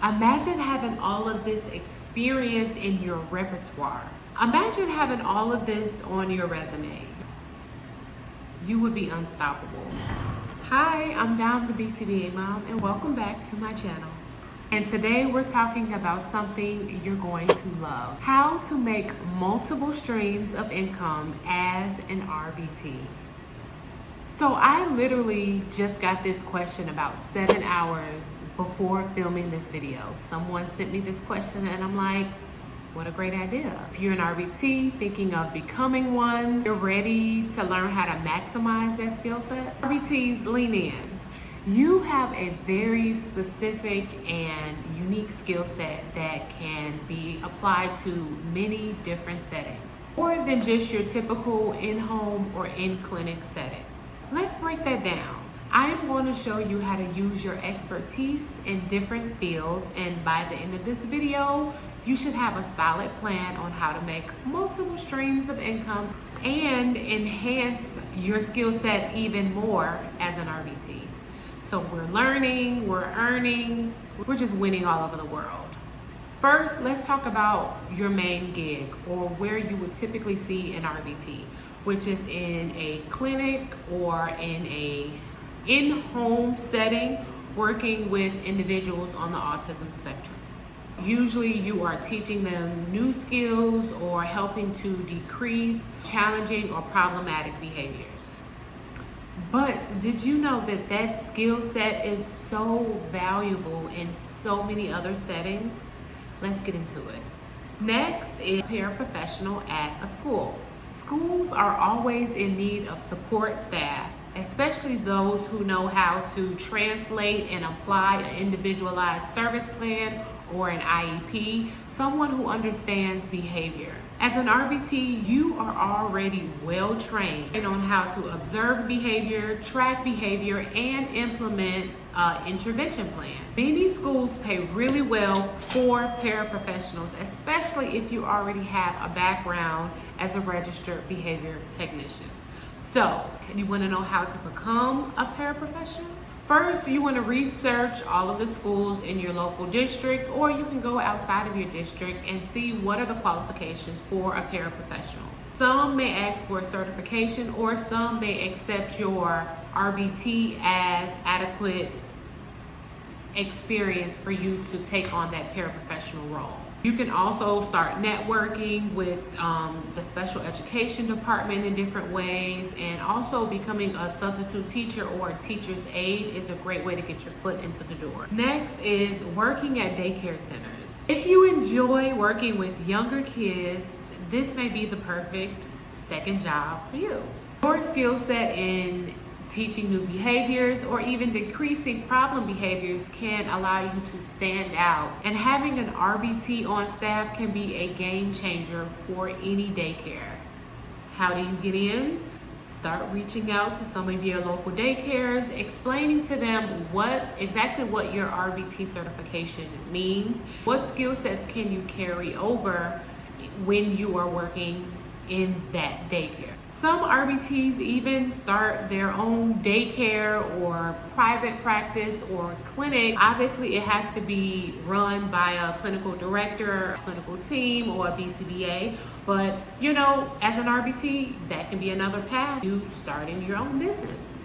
Imagine having all of this experience in your repertoire. Imagine having all of this on your resume. You would be unstoppable. Hi, I'm Dom, the BCBA mom, and welcome back to my channel. And today we're talking about something you're going to love. How to make multiple streams of income as an RBT. So I literally just got this question about 7 hours before filming this video. Someone sent me this question and I'm like, what a great idea. If you're an RBT thinking of becoming one, you're ready to learn how to maximize that skill set, RBTs, lean in. You have a very specific and unique skill set that can be applied to many different settings, more than just your typical in-home or in-clinic setting. Let's break that down. I am going to show you how to use your expertise in different fields, and by the end of this video, you should have a solid plan on how to make multiple streams of income and enhance your skill set even more as an RBT. So we're learning, we're earning, we're just winning all over the world. First, let's talk about your main gig, or where you would typically see an RBT, which is in a clinic or in a in-home setting working with individuals on the autism spectrum. Usually you are teaching them new skills or helping to decrease challenging or problematic behaviors. But did you know that that skill set is so valuable in so many other settings? Let's get into it. Next is paraprofessional at a school. Schools are always in need of support staff, especially those who know how to translate and apply an individualized service plan or an IEP, someone who understands behavior. As an RBT, you are already well trained on how to observe behavior, track behavior, and implement an intervention plan. Many schools pay really well for paraprofessionals, especially if you already have a background as a registered behavior technician. So, you want to know how to become a paraprofessional? First, you want to research all of the schools in your local district, or you can go outside of your district and see what are the qualifications for a paraprofessional. Some may ask for a certification, or some may accept your RBT as adequate experience for you to take on that paraprofessional role. You can also start networking with the special education department in different ways, and also becoming a substitute teacher or a teacher's aide is a great way to get your foot into the door. Next is working at daycare centers. If you enjoy working with younger kids, this may be the perfect second job for you. Your skill set in teaching new behaviors or even decreasing problem behaviors can allow you to stand out. And having an RBT on staff can be a game changer for any daycare. How do you get in? Start reaching out to some of your local daycares, explaining to them exactly what your RBT certification means. What skill sets can you carry over when you are working in that daycare? Some RBTs even start their own daycare or private practice or clinic. Obviously, it has to be run by a clinical director, a clinical team, or a BCBA. But, you know, as an RBT, that can be another path to starting your own business.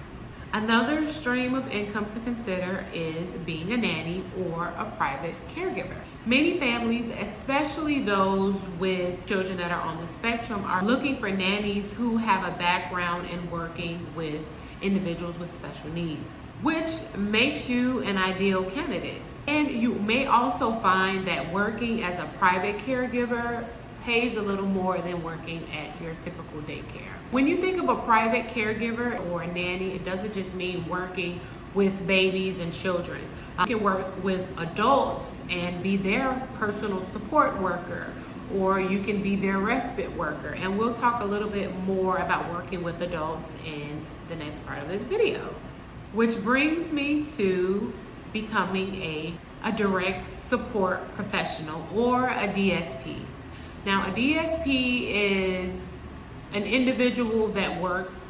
Another stream of income to consider is being a nanny or a private caregiver. Many families, especially those with children that are on the spectrum, are looking for nannies who have a background in working with individuals with special needs, which makes you an ideal candidate. And you may also find that working as a private caregiver pays a little more than working at your typical daycare. When you think of a private caregiver or a nanny, it doesn't just mean working with babies and children. You can work with adults and be their personal support worker, or you can be their respite worker. And we'll talk a little bit more about working with adults in the next part of this video. Which brings me to becoming a direct support professional, or a DSP. Now, a DSP is an individual that works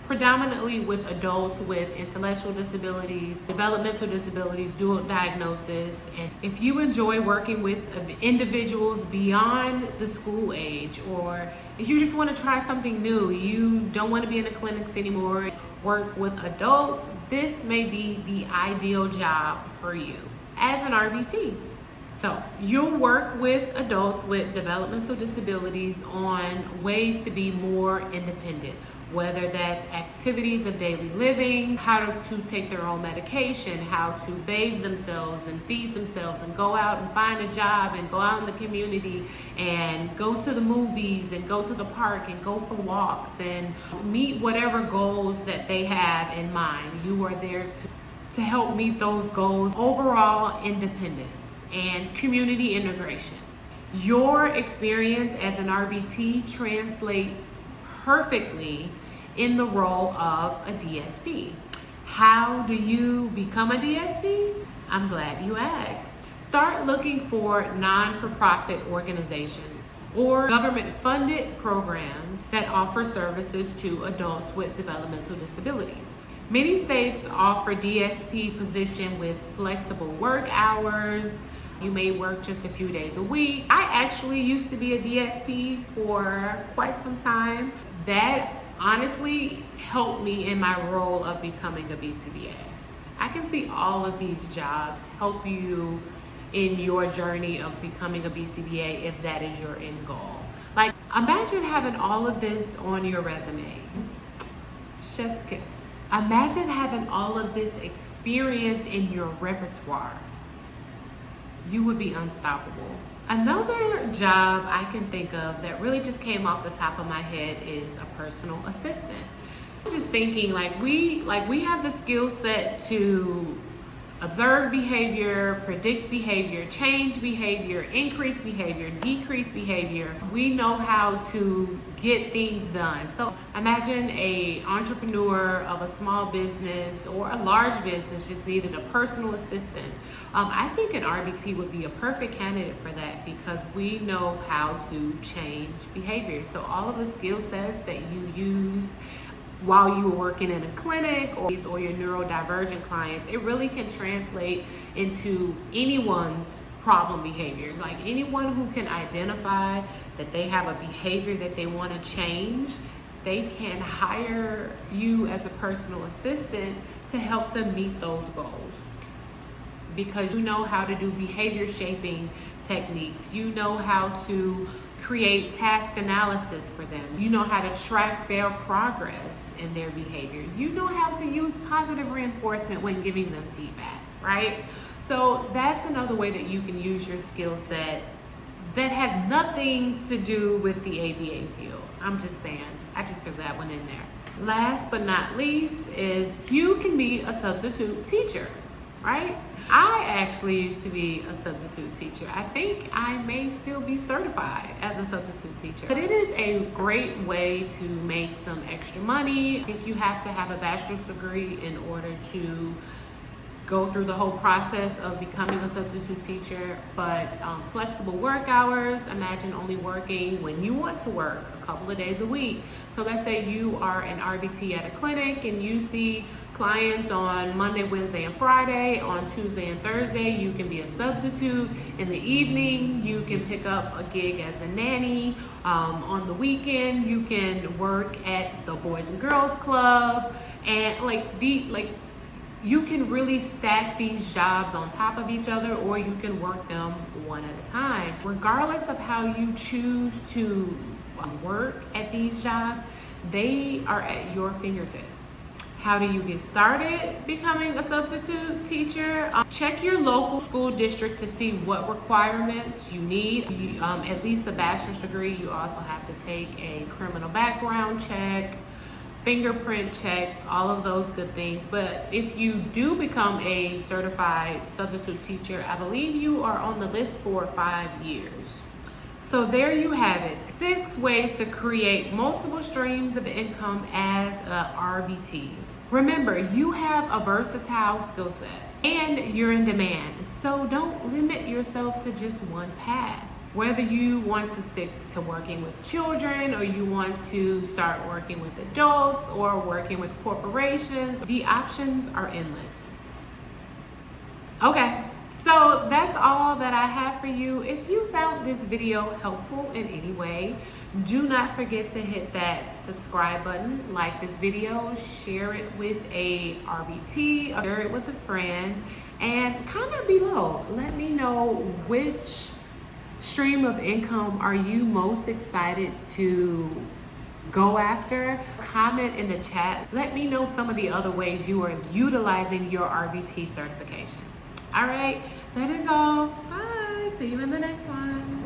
predominantly with adults with intellectual disabilities, developmental disabilities, dual diagnosis. And if you enjoy working with individuals beyond the school age, or if you just want to try something new, you don't want to be in the clinics anymore, work with adults, this may be the ideal job for you as an RBT. So you'll work with adults with developmental disabilities on ways to be more independent, whether that's activities of daily living, how to take their own medication, how to bathe themselves and feed themselves, and go out and find a job and go out in the community and go to the movies and go to the park and go for walks and meet whatever goals that they have in mind. You are there to help meet those goals. Overall independence and community integration. Your experience as an RBT translates perfectly in the role of a DSP. How do you become a DSP? I'm glad you asked. Start looking for non-for-profit organizations or government-funded programs that offer services to adults with developmental disabilities. Many states offer DSP position with flexible work hours. You may work just a few days a week. I actually used to be a DSP for quite some time. That honestly helped me in my role of becoming a BCBA. I can see all of these jobs help you in your journey of becoming a BCBA if that is your end goal. Like, imagine having all of this on your resume. Chef's kiss. Imagine having all of this experience in your repertoire. You would be unstoppable. Another job I can think of that really just came off the top of my head is a personal assistant. Just thinking we have the skill set to observe behavior, predict behavior, change behavior, increase behavior, decrease behavior. We know how to get things done. So imagine an entrepreneur of a small business or a large business just needed a personal assistant. I think an RBT would be a perfect candidate for that because we know how to change behavior. So all of the skill sets that you use while you were working in a clinic or your neurodivergent clients, it really can translate into anyone's problem behavior. Like anyone who can identify that they have a behavior that they want to change, they can hire you as a personal assistant to help them meet those goals. Because you know how to do behavior shaping techniques. You know how to create task analysis for them. You know how to track their progress in their behavior. You know how to use positive reinforcement when giving them feedback, right? So that's another way that you can use your skill set that has nothing to do with the ABA field. I'm just saying, I just threw that one in there. Last but not least is you can be a substitute teacher, right? I actually used to be a substitute teacher. I think I may still be certified as a substitute teacher. But it is a great way to make some extra money. I think you have to have a bachelor's degree in order to go through the whole process of becoming a substitute teacher. But flexible work hours, imagine only working when you want to work a couple of days a week. So let's say you are an RBT at a clinic and you see clients on Monday, Wednesday, and Friday. On Tuesday and Thursday, you can be a substitute. In the evening, you can pick up a gig as a nanny. On the weekend, you can work at the Boys and Girls Club. And you can really stack these jobs on top of each other, or you can work them one at a time. Regardless of how you choose to work at these jobs, they are at your fingertips. How do you get started becoming a substitute teacher? Check your local school district to see what requirements you need. At least a bachelor's degree. You also have to take a criminal background check, fingerprint check, all of those good things. But if you do become a certified substitute teacher, I believe you are on the list for 5 years. So there you have it. 6 ways to create multiple streams of income as a RBT. Remember, you have a versatile skill set and you're in demand. So don't limit yourself to just one path. Whether you want to stick to working with children or you want to start working with adults or working with corporations, the options are endless. Okay, so that's all that I have for you. If you found this video helpful in any way, do not forget to hit that subscribe button, like this video, share it with a RBT, or share it with a friend, and comment below. Let me know which stream of income are you most excited to go after. Comment in the chat. Let me know some of the other ways you are utilizing your RBT certification. All right, that is all. Bye. See you in the next one.